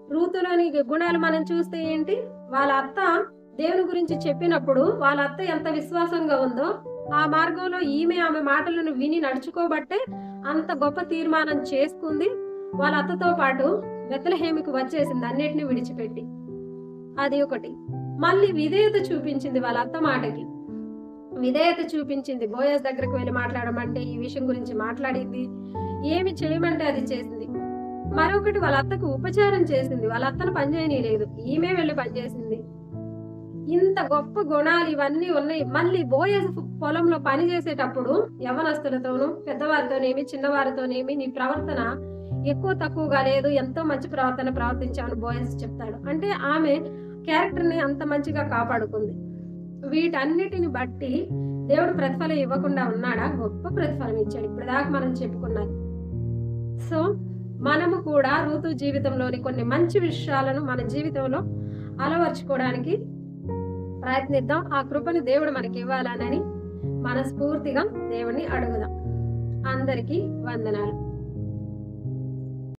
రూతులోని గుణాలు మనం చూస్తే ఏంటి, వాళ్ళ అత్త దేవుని గురించి చెప్పినప్పుడు వాళ్ళ అత్త ఎంత విశ్వాసంగా ఉందో, ఆ మార్గంలో ఆమె మాటలను విని నడుచుకోబట్టే అంత గొప్ప తీర్మానం చేసుకుంది. వాళ్ళ అత్తతో పాటు బెత్లెహేముకి వచ్చేసింది అన్నిటిని విడిచిపెట్టి. అది ఒకటి. మళ్ళీ విధేయత చూపించింది వాళ్ళ అత్త మాటకి. విధేయత చూపించింది. బోయస్ దగ్గరికి వెళ్లి మాట్లాడమంటే ఈ విషయం గురించి మాట్లాడింది. ఏమి చేయమంటే అది చేసింది. మరొకటి, వాళ్ళ అత్తకు ఉపచారం చేసింది. వాళ్ళ అత్తను పని చేయనీయలేదు. ఈమె వెళ్లి పనిచేసింది. ఇంత గొప్ప గుణాలు ఇవన్నీ ఉన్నాయి. మళ్ళీ బోయస్ పొలంలో పని చేసేటప్పుడు యవ్వనస్తులతోనూ, పెద్దవారితోనేమి, చిన్నవారితోనేమి నీ ప్రవర్తన ఎక్కువ తక్కువగా లేదు, ఎంతో మంచి ప్రవర్తన ప్రవర్తించావని బోయస్ చెప్తాడు. అంటే ఆమె క్యారెక్టర్‌ని అంత మంచిగా కాపాడుకుంది. వీటన్నిటిని బట్టి దేవుడు ప్రతిఫలం ఇవ్వకుండా ఉన్నాడా? గొప్ప ప్రతిఫలం ఇచ్చాడు. ఇప్పటిదాకా మనం చెప్పుకున్నది. సో, మనము కూడా రూతు జీవితంలోని కొన్ని మంచి విషయాలను మన జీవితంలో అలవర్చుకోవడానికి ప్రయత్నిద్దాం. ఆ కృపను దేవుడు మనకివ్వాలనని మనస్ఫూర్తిగా దేవుణ్ణి అడుగుదాం. అందరికీ వందనాలు.